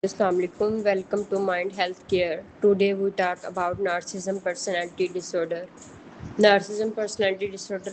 Assalamu alaikum. Welcome to Mind Health Care. Today we talk about narcissism personality disorder. Narcissism personality disorder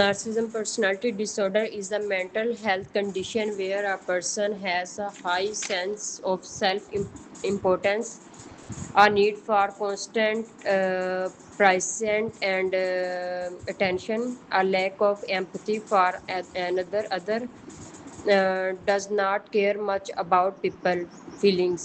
Narcissism personality disorder is a mental health condition where a person has a high sense of self-importance, a need for constant present and attention, a lack of empathy for another other, does not care much about people feelings.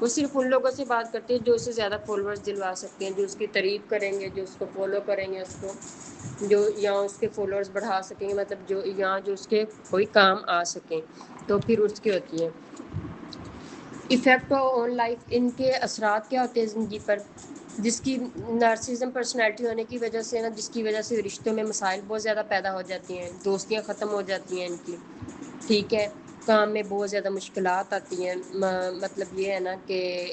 وہ صرف ان لوگوں سے بات کرتی ہے جو اسے زیادہ فالوورز دلوا سکتے ہیں، جو اس کی تعریف کریں گے، جو اس کو فالو کریں گے، اس کو جو یا اس کے فالوورز بڑھا سکیں گے، مطلب جو اس کے کوئی کام آ سکیں، تو پھر اس کی ہوتی ہے۔ ایفیکٹ آن لائف، ان کے اثرات کیا ہوتے ہیں زندگی پر؟ جس کی نارسزم پرسنالٹی ہونے کی وجہ سے نا، جس کی وجہ سے رشتوں میں مسائل بہت زیادہ پیدا ہو جاتی ہیں، دوستیاں ختم ہو جاتی ہیں ان کی، ٹھیک ہے، کام میں بہت زیادہ مشکلات آتی ہیں، مطلب یہ ہے نا کہ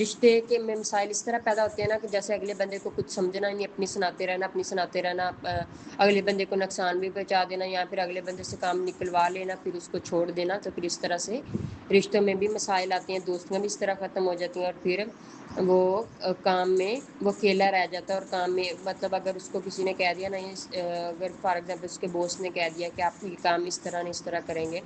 رشتے کے میں مسائل اس طرح پیدا ہوتے ہیں نا کہ جیسے اگلے بندے کو کچھ سمجھنا نہیں، اپنی سناتے رہنا، اگلے بندے کو نقصان بھی پہنچا دینا، یا پھر اگلے بندے سے کام نکلوا لینا پھر اس کو چھوڑ دینا، تو پھر اس طرح سے رشتوں میں بھی مسائل آتے ہیں، دوستیاں بھی اس طرح ختم ہو جاتی ہیں، اور پھر وہ کام میں وہ اکیلا رہ جاتا ہے، اور کام میں مطلب اگر اس کو کسی نے کہہ دیا نہیں، اگر فار ایگزامپل اس کے باس نے کہہ دیا کہ آپ یہ کام اس طرح کریں گے،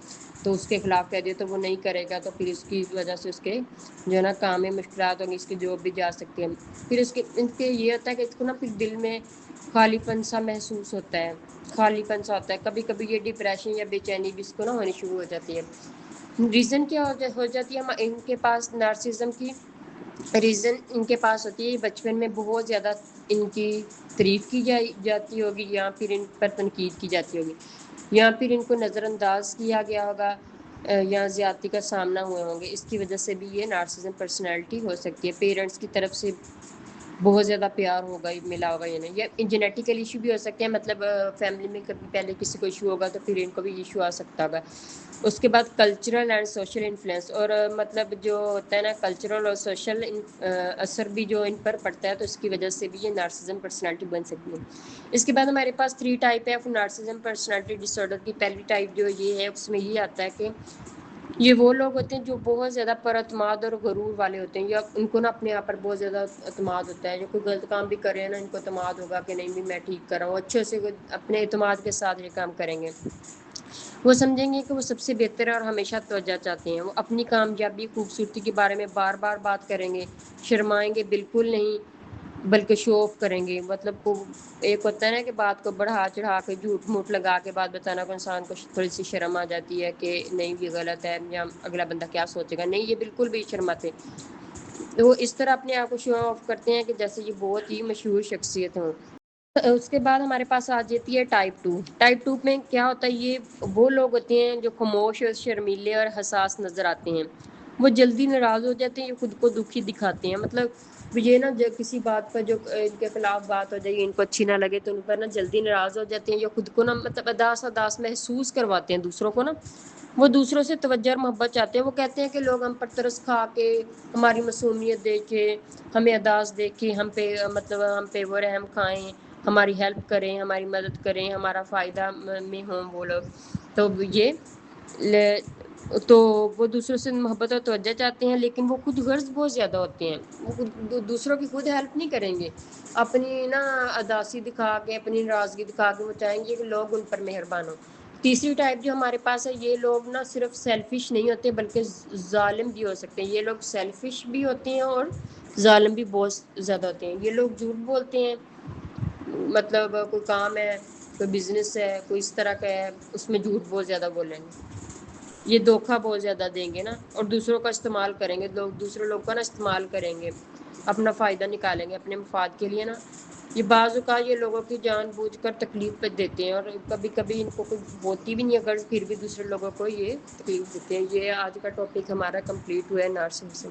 تو اس کے خلاف کہہ دیا تو وہ نہیں کرے گا، تو پھر اس کی وجہ سے اس کے جو ہے نا کام میں مشکلات ہوں گی، اس کی جاب بھی جا سکتی ہے، پھر ان کے یہ ہوتا ہے کہ اس کو نا پھر دل میں خالی پن سا محسوس ہوتا ہے، خالی پن سا ہوتا ہے، کبھی کبھی یہ ڈپریشن یا بے چینی بھی اس کو نا ہونی شروع ہو جاتی ہے۔ ریزن کیا ہو جاتی ہے ان کے پاس نارسزم کی؟ ریزن ان کے پاس ہوتی ہے بچپن میں بہت زیادہ ان کی تعریف کی جاتی ہوگی، یا پھر ان پر تنقید کی جاتی ہوگی، یا پھر ان کو نظر انداز کیا گیا ہوگا، یا زیادتی کا سامنا ہوئے ہوں گے، اس کی وجہ سے بھی یہ نارسزم پرسنالٹی ہو سکتی ہے۔ پیرنٹس کی طرف سے بہت زیادہ پیار ہوگا، ملا ہوگا، یہ نہیں، یا جینیٹیکل ایشو بھی ہو سکتے ہیں، مطلب فیملی میں کبھی پہلے کسی کو ایشو ہوگا تو پھر ان کو بھی ایشو آ سکتا ہوگا۔ اس کے بعد کلچرل اینڈ سوشل انفلوئنس، اور مطلب جو ہوتا ہے نا کلچرل اور سوشل اثر بھی جو ان پر پڑتا ہے، تو اس کی وجہ سے بھی یہ نارسزم پرسنالٹی بن سکتی ہے۔ اس کے بعد ہمارے پاس 3 ٹائپ ہے of narcissism personality dish order کی۔ پہلی ٹائپ جو یہ ہے اس میں یہ آتا ہے کہ یہ وہ لوگ ہوتے ہیں جو بہت زیادہ پر اعتماد اور غرور والے ہوتے ہیں، یا ان کو نا اپنے آپ پر بہت زیادہ اعتماد ہوتا ہے، جو کوئی غلط کام بھی کر رہے ہیں نا ان کو اعتماد ہوگا کہ نہیں بھی میں ٹھیک کر رہا ہوں، اچھے سے اپنے اعتماد کے ساتھ یہ کام کریں گے، وہ سمجھیں گے کہ وہ سب سے بہتر ہے اور ہمیشہ توجہ چاہتے ہیں، وہ اپنی کامیابی خوبصورتی کے بارے میں بار بار بات کریں گے، شرمائیں گے بالکل نہیں، بلکہ شو آف کریں گے، مطلب ایک ہوتا ہے نا کہ بات کو بڑھا چڑھا کے جھوٹ موٹ لگا کے بات بتانا، کو انسان کو تھوڑی سی شرم آ جاتی ہے کہ نہیں یہ غلط ہے یا اگلا بندہ کیا سوچے گا، نہیں یہ بالکل بھی شرم آتے، تو وہ اس طرح اپنے آپ کو شو آف کرتے ہیں کہ جیسے یہ بہت ہی مشہور شخصیت ہوں۔ اس کے بعد ہمارے پاس آ جاتی ہے ٹائپ 2 میں کیا ہوتا ہے؟ یہ وہ لوگ ہوتے ہیں جو خاموش اور شرمیلے اور حساس نظر آتے ہیں، وہ جلدی ناراض ہو جاتے ہیں، یہ خود کو دکھی دکھاتے ہیں، مطلب یہ نا جو کسی بات پر جو ان کے خلاف بات ہو جائے، ان کو اچھی نہ لگے تو ان پر نا جلدی ناراض ہو جاتے ہیں، یا خود کو نا مطلب اداس محسوس کرواتے ہیں دوسروں کو نا، وہ دوسروں سے توجہ اور محبت چاہتے ہیں، وہ کہتے ہیں کہ لوگ ہم پر ترس کھا کے، ہماری معصومیت دیکھے، ہمیں اداس دیکھے، ہم پہ وہ رحم کھائیں، ہماری ہیلپ کریں، ہماری مدد کریں، ہمارا فائدہ میں ہوں وہ لوگ، تو وہ دوسروں سے محبت اور توجہ چاہتے ہیں، لیکن وہ خود غرض بہت زیادہ ہوتے ہیں، وہ دوسروں کی خود ہیلپ نہیں کریں گے، اپنی نا اداسی دکھا کے، اپنی ناراضگی دکھا کے وہ چاہیں گے کہ لوگ ان پر مہربان ہوں۔ تیسری ٹائپ جو ہمارے پاس ہے، یہ لوگ نا صرف سیلفش نہیں ہوتے بلکہ ظالم بھی ہو سکتے ہیں، یہ لوگ سیلفش بھی ہوتے ہیں اور ظالم بھی بہت زیادہ ہوتے ہیں، یہ لوگ جھوٹ بولتے ہیں، مطلب کوئی کام ہے، کوئی بزنس ہے، کوئی اس طرح کا ہے، اس میں جھوٹ بہت زیادہ بولیں گے، یہ دھوکہ بہت زیادہ دیں گے نا، اور دوسروں کا استعمال کریں گے، دوسرے لوگ کا نا استعمال کریں گے، اپنا فائدہ نکالیں گے اپنے مفاد کے لیے نا، یہ بعض اوقات یہ لوگوں کی جان بوجھ کر تکلیف پہ دیتے ہیں، اور کبھی کبھی ان کو کوئی ہوتی بھی نہیں ہے غرض، پھر بھی دوسرے لوگوں کو یہ تکلیف دیتے ہیں۔ یہ آج کا ٹاپک ہمارا کمپلیٹ ہوا ہے نارسسزم۔